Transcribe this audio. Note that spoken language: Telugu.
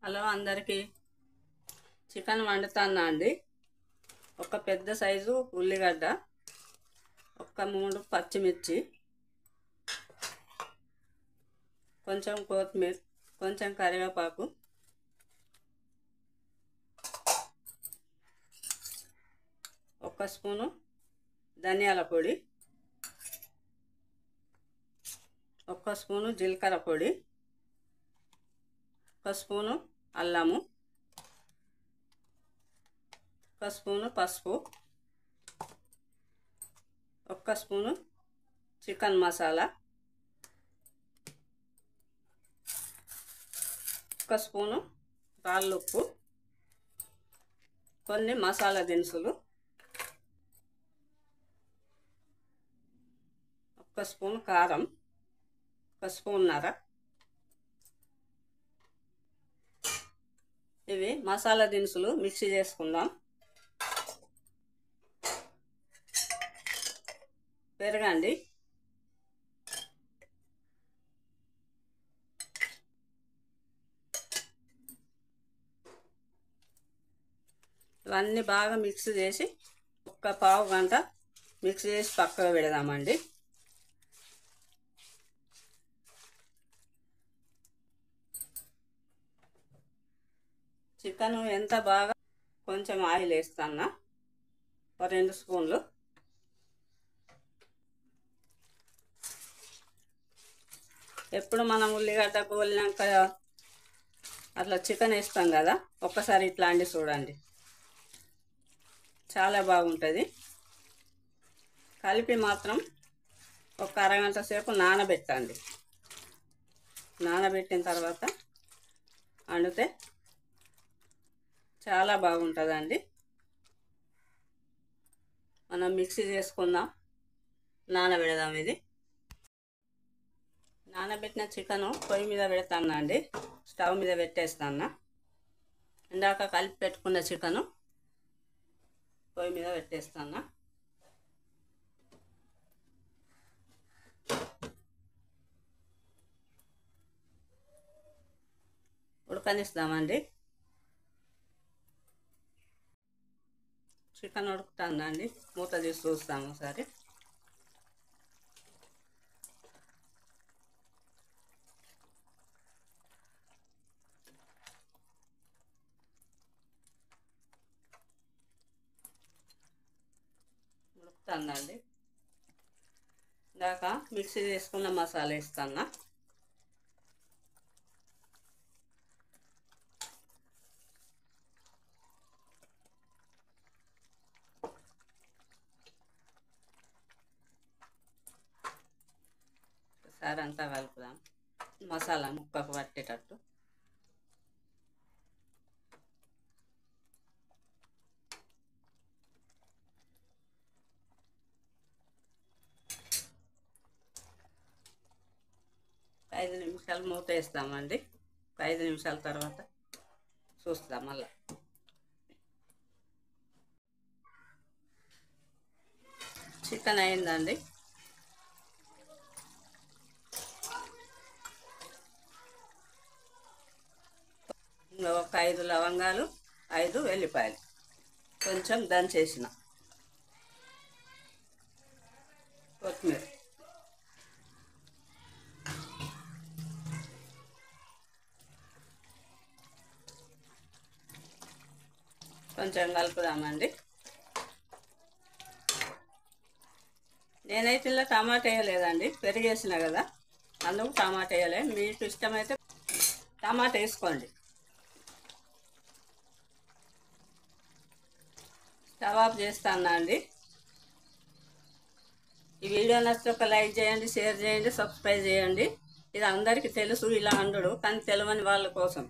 హలో అందరికీ చికెన్ వండుతానా అండి. ఒక పెద్ద సైజు ఉల్లిగడ్డ, ఒక 3 పచ్చిమిర్చి, కొంచెం కొత్తిమీర, కొంచెం కరివేపాకు, ఒక స్పూను ధనియాల పొడి, ఒక స్పూను జీలకర్ర పొడి, ఒక స్పూను అల్లము, ఒక స్పూను పసుపు, ఒక స్పూను చికెన్ మసాలా, ఒక స్పూను రాళ్ళుప్పు, కొన్ని మసాలా దినుసులు, ఒక స్పూన్ కారం, ఒక స్పూన్నర. ఇవి మసాలా దినుసులు మిక్సీ చేసుకుందాం. పెరగండి, ఇవన్నీ బాగా మిక్స్ చేసి ఒక పావు గంట మిక్స్ చేసి పక్కకు పెడదామండి. చికెన్ ఎంత బాగా కొంచెం ఆయిల్ వేస్తాను, ఒక 2 స్పూన్లు. ఎప్పుడు మనం ఉల్లిగడ్డ గోలినాక అట్లా చికెన్ వేస్తాం కదా, ఒక్కసారి ఇట్లా అండి చూడండి, చాలా బాగుంటుంది. కలిపి మాత్రం ఒక అరగంట సేపు నానబెట్టండి. నానబెట్టిన తర్వాత వండితే చాలా బాగుంటుందండి. మనం మిక్సీ చేసుకుందాం, నానబెడదాం. ఇది నానబెట్టిన చికెను పొయ్యి మీద పెడతాను అండి, స్టవ్ మీద పెట్టేస్తాను. ఇందాక కలిపి పెట్టుకున్న చికెను పొయ్యి మీద పెట్టేస్తాను. ఉడకనిస్తామండి. చికెన్ ఉడుకుతుందండి, మూత తీసి చూస్తాము ఒకసారి. ఉడుకుతుందండి. ఇందాక మిక్సీ చేసుకున్న మసాలా వేస్తాను. ఒకసారి అంతా కలుపుదాం, మసాలా ముక్కకు పట్టేటట్టు. ఒక 5 నిమిషాలు మూత వేస్తామండి. ఒక 5 నిమిషాల తర్వాత చూస్తాం మళ్ళీ. చికెన్ అయిందండి. ఒక 5 లవంగాలు, 5 వెల్లిపాయలు కొంచెం దంచేసిన, కొత్తిమీర, కొంచెం కలుపుదామండి. నేనైతే ఇలా టమాటా వేయలేదండి, పెరిగేసిన కదా, అందుకు టమాటా వేయలే. మీకు ఇష్టమైతే టమాటా వేసుకోండి. స్టవ్ ఆఫ్ చేస్తాను అండి. ఈ వీడియో నచ్చితే ఒక లైక్ చేయండి, షేర్ చేయండి, సబ్స్క్రైబ్ చేయండి. ఇది అందరికీ తెలుసు ఇలా వండుడు, కానీ తెలియని వాళ్ళ కోసం.